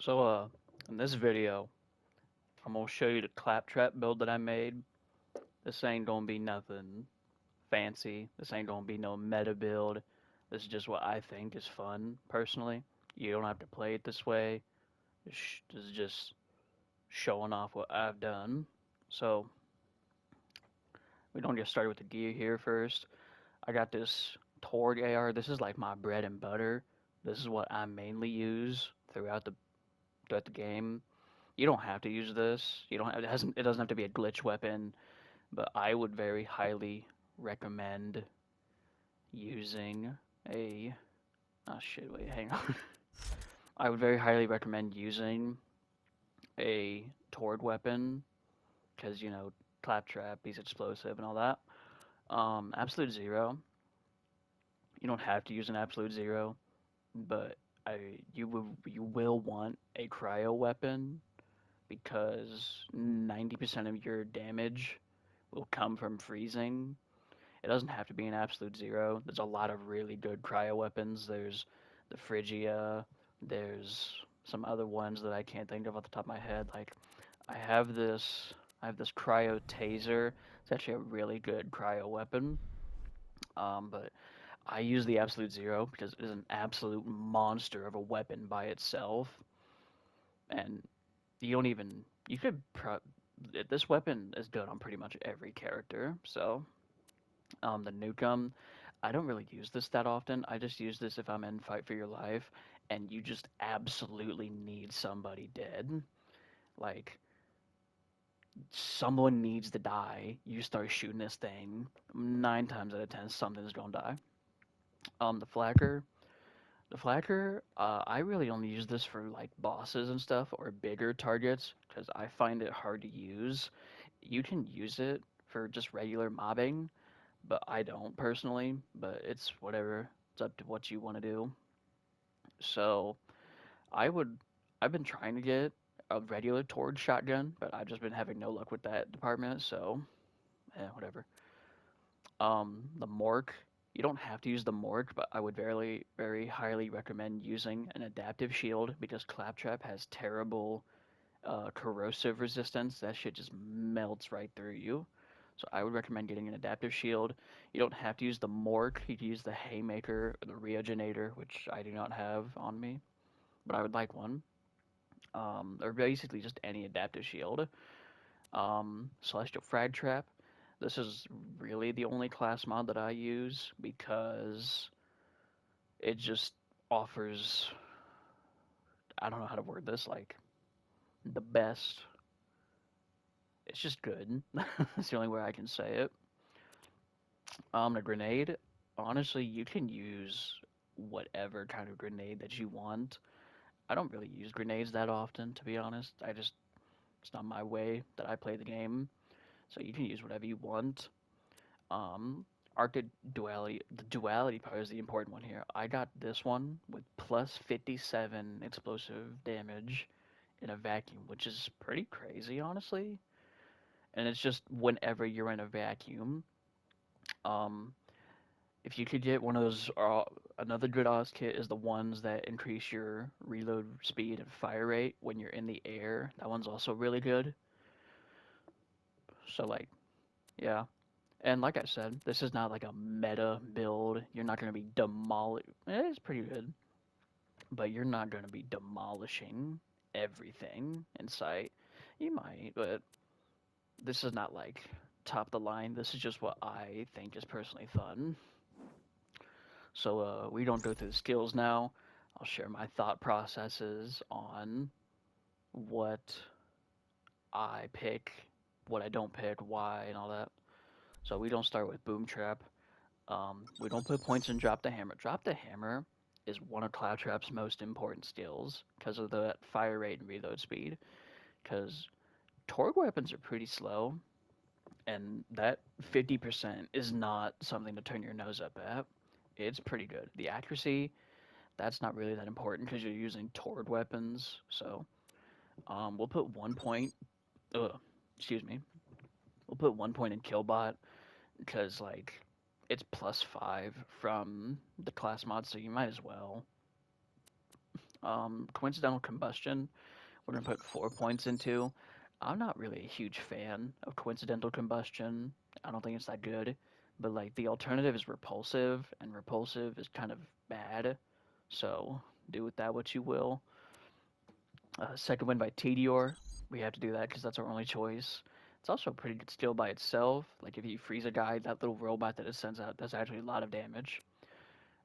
In this video, I'm gonna show you the claptrap build that I made. This ain't gonna be nothing fancy. This ain't gonna be no meta build. This is just what I think is fun, personally. You don't have to play it this way. This is just showing off what I've done. So, we don't get started with the gear here first. I got this Torg AR. This is like my bread and butter. This is what I mainly use throughout the game. You don't have to use this. You don't have, it doesn't have to be a glitch weapon, but I would very highly recommend using a oh shit, wait, hang on. I would very highly recommend using a Tord weapon because claptrap, he's explosive and all that. Absolute zero. You don't have to use an absolute zero, but you will want a cryo weapon because 90% of your damage will come from freezing. It doesn't have to be an absolute zero. There's a lot of really good cryo weapons. There's the Phrygia. There's some other ones that I can't think of off the top of my head. Like I have this I have this cryo taser. It's actually a really good cryo weapon. But I use the absolute zero because it is an absolute monster of a weapon by itself. And you don't even you could pro this weapon is good on pretty much every character. So the Nukem, I don't really use this that often. I just use this if I'm in Fight for Your Life and you just absolutely need somebody dead. Like, someone needs to die. You start shooting this thing, 9 times out of 10, something's gonna die. The Flakker. The Flakker, I really only use this for like bosses and stuff or bigger targets because I find it hard to use. You can use it for just regular mobbing, but I don't personally. But it's whatever. It's up to what you want to do. So I would. I've been trying to get a regular Tord shotgun, but I've just been having no luck with that department. So whatever. The Mork. You don't have to use the Mork, but I would very highly recommend using an adaptive shield because Claptrap has terrible corrosive resistance. That shit just melts right through you. So I would recommend getting an adaptive shield. You don't have to use the Mork. You can use the Haymaker or the Reogenator, which I do not have on me, but I would like one. Or basically just any adaptive shield. Celestial Frag Trap. This is really the only class mod that I use because it just offers, I don't know how to word this, like the best. It's just good. That's the only way I can say it. The grenade, honestly, you can use whatever kind of grenade that you want. I don't really use grenades that often, to be honest. It's not my way that I play the game. So you can use whatever you want. Um, Arctic duality, the duality part is the important one here. I got this one with plus 57 explosive damage in a vacuum, which is pretty crazy, honestly. And it's just whenever you're in a vacuum. Um, if you could get one of those, another good Oz kit is the ones that increase your reload speed and fire rate when you're in the air. That one's also really good. So like, yeah. And like I said, this is not like a meta build. You're not going to be demolishing. It's pretty good, but you're not going to be demolishing everything in sight. You might, but this is not like top the line. This is just what I think is personally fun. So we don't go through the skills now. I'll share my thought processes on what I pick, what I don't pick, why, and all that. So we don't start with boom trap. We don't put points in drop the hammer. Drop the hammer is one of Cloudtrap's most important skills because of the fire rate and reload speed. Because Torg weapons are pretty slow, and that 50% is not something to turn your nose up at. It's pretty good. The accuracy, that's not really that important because you're using Torg weapons. So we'll put 1 point. Excuse me. We'll put 1 point in Killbot because like it's +5 from the class mod, so you might as well. Coincidental combustion, we're gonna put 4 points into. I'm not really a huge fan of coincidental combustion. I don't think it's that good. But like the alternative is repulsive, and repulsive is kind of bad. So do with that what you will. Second win by Tedior. We have to do that because that's our only choice. It's also a pretty good skill by itself. Like if you freeze a guy, that little robot that it sends out does actually a lot of damage.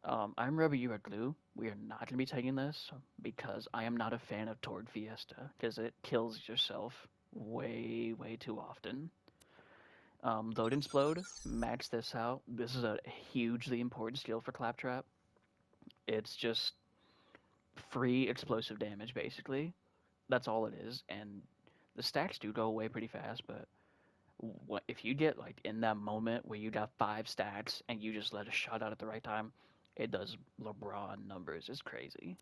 I'm Rubber, you are Glue. We are not going to be taking this because I am not a fan of Tord Fiesta because it kills yourself way, way too often. Load and Explode, max this out. This is a hugely important skill for Claptrap. It's just free explosive damage, basically. That's all it is, and the stacks do go away pretty fast, but if you get like in that moment where you got 5 stacks and you just let a shot out at the right time, it does LeBron numbers. It's crazy.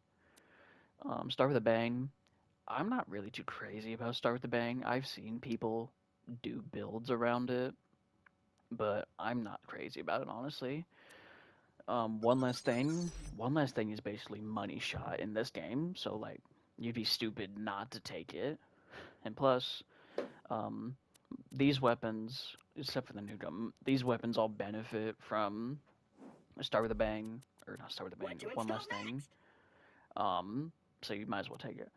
Start with a bang. I'm not really too crazy about start with a bang. I've seen people do builds around it, but I'm not crazy about it honestly. One last thing. One last thing is basically money shot in this game. So like, you'd be stupid not to take it. And plus, um, these weapons, except for the new gun, these weapons all benefit from start with a bang, or not start with a bang. One last thing. Um, so you might as well take it.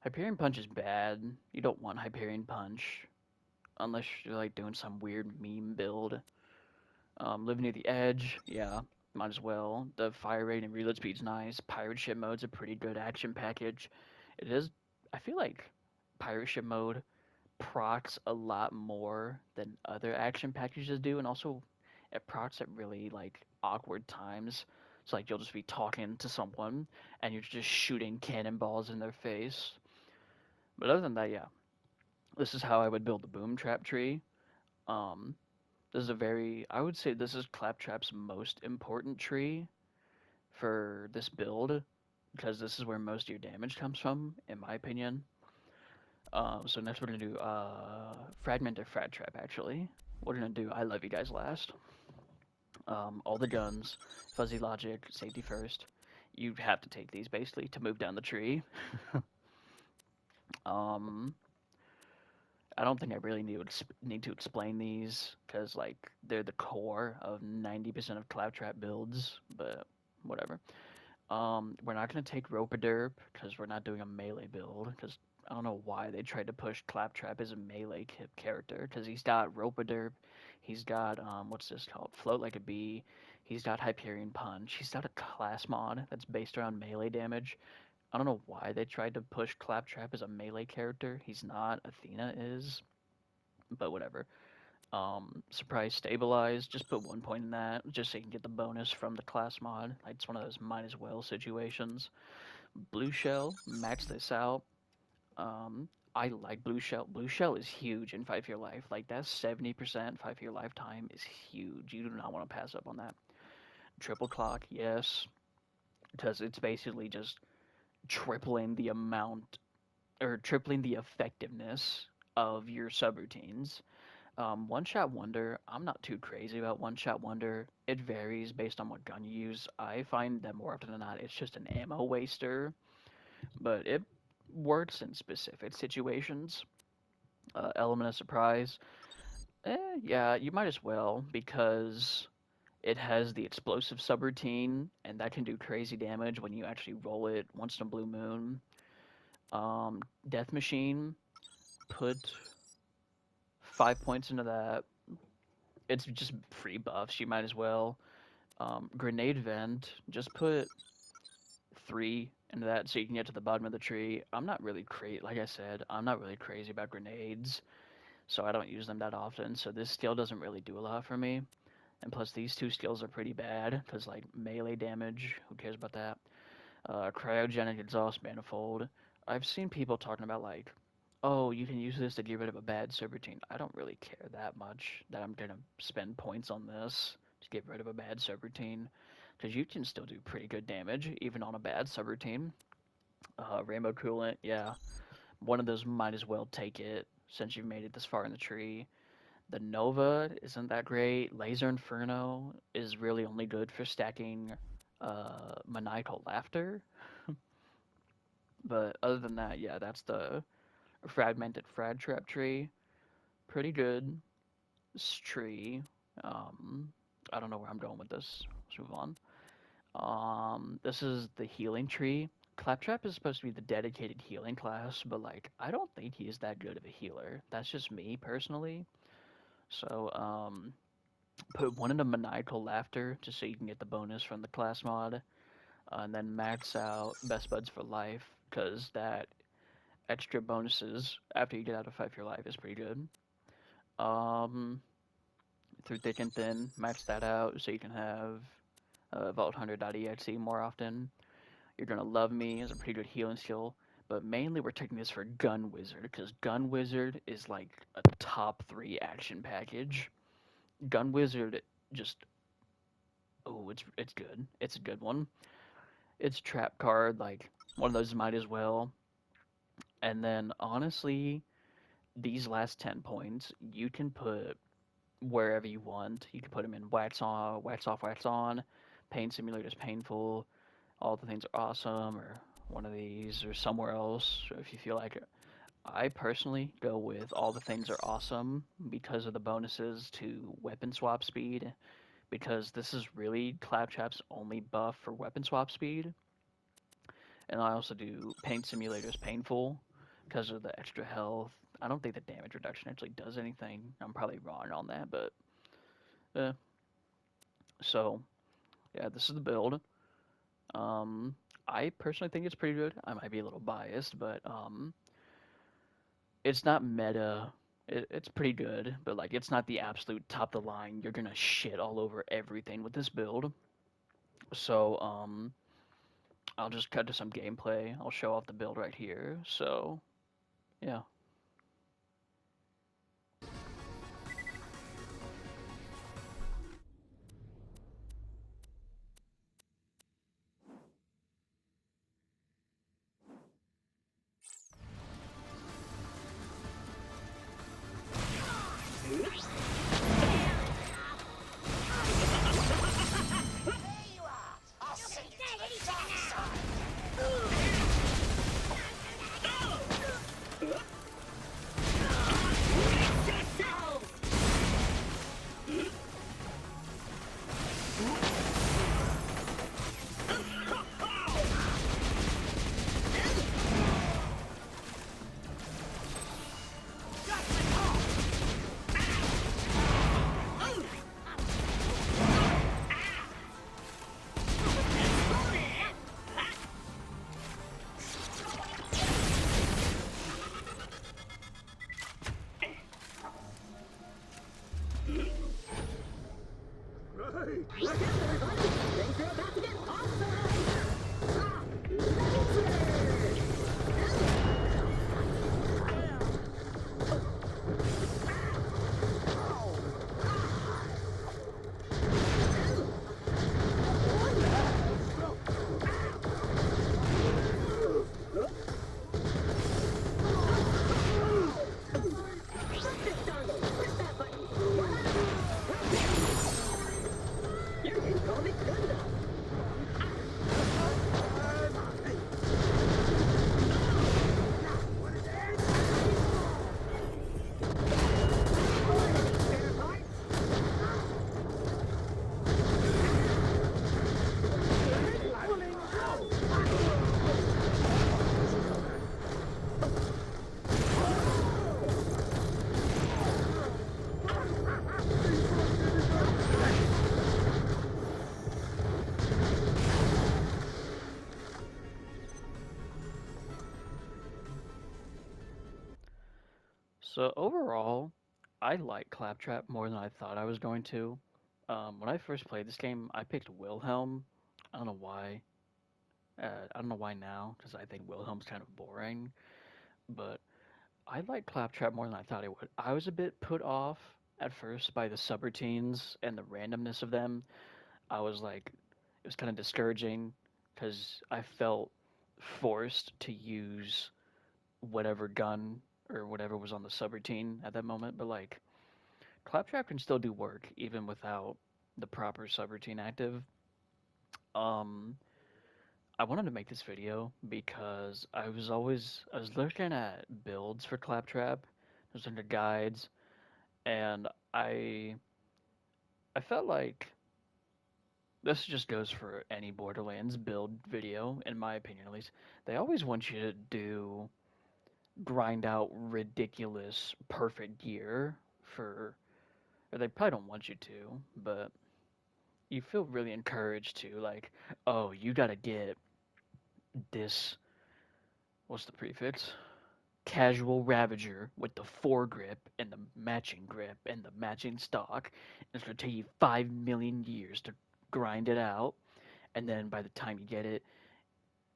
Hyperion Punch is bad. You don't want Hyperion Punch unless you're like doing some weird meme build. Live near the edge, yeah, might as well. The fire rate and reload speed's nice. Pirate ship mode's a pretty good action package. It is. I feel like pirate ship mode procs a lot more than other action packages do, and also it procs at really like awkward times. So like you'll just be talking to someone and you're just shooting cannonballs in their face. But other than that, yeah, this is how I would build the boom trap tree. Um, this is a very, I would say this is Claptrap's most important tree for this build because this is where most of your damage comes from, in my opinion. So next we're gonna do fragment or frat trap. Actually, we're gonna do I love you guys last. All the guns, fuzzy logic, safety first. You have to take these basically to move down the tree. um, I don't think I really need to explain these because like they're the core of 90% of claptrap builds, but whatever. We're not gonna take Rope-a-Derp because we're not doing a melee build. Because I don't know why they tried to push Claptrap as a melee character. Because he's got Rope-a-Derp, he's got what's this called? Float like a bee. He's got Hyperion Punch. He's got a class mod that's based around melee damage. I don't know why they tried to push Claptrap as a melee character. He's not. Athena is, but whatever. Surprise stabilize. Just put 1 point in that, just so you can get the bonus from the class mod. Like, it's one of those might as well situations. Blue shell, max this out. I like blue shell. Blue shell is huge in 5 year life. Like that's 70% 5 year lifetime is huge. You do not want to pass up on that. Triple clock, yes, because it's basically just tripling the amount or tripling the effectiveness of your subroutines. One shot wonder, I'm not too crazy about one shot wonder. It varies based on what gun you use. I find that more often than not, it's just an ammo waster, but it works in specific situations. Element of surprise, yeah, you might as well because it has the explosive subroutine, and that can do crazy damage when you actually roll it once in a blue moon. Death machine, put 5 points into that. It's just free buffs. You might as well. Grenade vent, just put 3 into that so you can get to the bottom of the tree. I'm not really crazy. Like I said, I'm not really crazy about grenades, so I don't use them that often. So this skill doesn't really do a lot for me. And plus, these two skills are pretty bad because like melee damage. Who cares about that? Cryogenic exhaust manifold. I've seen people talking about like, oh, you can use this to get rid of a bad subroutine. I don't really care that much that I'm gonna spend points on this to get rid of a bad subroutine, because you can still do pretty good damage even on a bad subroutine. Rainbow coolant, yeah, one of those might as well take it since you've made it this far in the tree. The Nova isn't that great. Laser Inferno is really only good for stacking maniacal laughter. But other than that, yeah, that's the fragmented frag trap tree. Pretty good tree. Um, I don't know where I'm going with this. Let's move on. This is the healing tree. Claptrap is supposed to be the dedicated healing class, but like I don't think he's that good of a healer. That's just me personally. So put one into maniacal laughter just so you can get the bonus from the class mod, and then max out best buds for life because that extra bonuses after you get out of fight for your life is pretty good. Um, through thick and thin, max that out so you can have Vault Hunter.exe more often. You're gonna love me as a pretty good healing skill, but mainly we're taking this for Gun Wizard because Gun Wizard is like a top three action package. Gun Wizard just it's good. It's a good one. It's trap card like one of those might as well. And then honestly, these last 10 points you can put wherever you want. You can put them in wax on, wax off, wax on. Pain Simulator is painful. All the things are awesome, or one of these, or somewhere else, if you feel like it. I personally go with all the things are awesome because of the bonuses to weapon swap speed, because this is really Claptrap's only buff for weapon swap speed. And I also do Pain Simulator's painful because of the extra health. I don't think the damage reduction actually does anything. I'm probably wrong on that, but uh, so yeah, this is the build. Um, I personally think it's pretty good. I might be a little biased, but it's not meta. It's pretty good, but like it's not the absolute top of the line. You're gonna shit all over everything with this build. So I'll just cut to some gameplay. I'll show off the build right here. So yeah. So overall, I like Claptrap more than I thought I was going to. When I first played this game, I picked Wilhelm. I don't know why. I don't know why now, because I think Wilhelm's kind of boring. But I like Claptrap more than I thought I would. I was a bit put off at first by the subroutines and the randomness of them. I was like, it was kind of discouraging because I felt forced to use whatever gun or whatever was on the subroutine at that moment. But like, Claptrap can still do work even without the proper subroutine active. Um, I wanted to make this video because I was looking at builds for claptrap, I was under guides, and I I felt like this just goes for any Borderlands build video, in my opinion at least. They always want you to grind out ridiculous perfect gear for, or they probably don't want you to, but you feel really encouraged to, like, oh, you gotta get this, what's the prefix? Casual Ravager with the foregrip and the matching grip and the matching stock. And it's gonna take you 5 million years to grind it out, and then by the time you get it,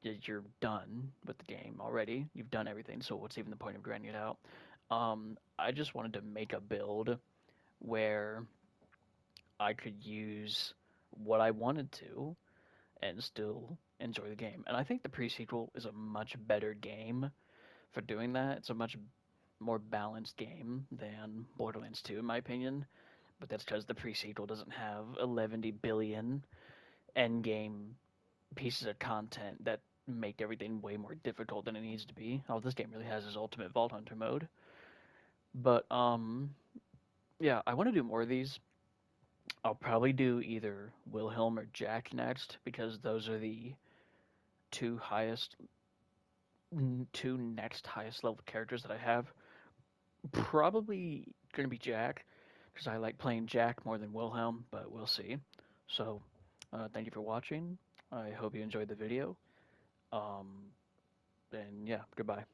you're done with the game already. You've done everything, so what's even the point of grinding it out? I just wanted to make a build where I could use what I wanted to and still enjoy the game. And I think the pre-sequel is a much better game for doing that. It's a much more balanced game than Borderlands 2, in my opinion. But that's because the pre-sequel doesn't have 11 billion end game pieces of content that make everything way more difficult than it needs to be. Oh, this game really has his ultimate Vault Hunter mode. But yeah, I want to do more of these. I'll probably do either Wilhelm or Jack next because those are the two highest, two next highest level characters that I have. Probably gonna be Jack because I like playing Jack more than Wilhelm, but we'll see. So, thank you for watching. I hope you enjoyed the video. Um, and yeah, goodbye.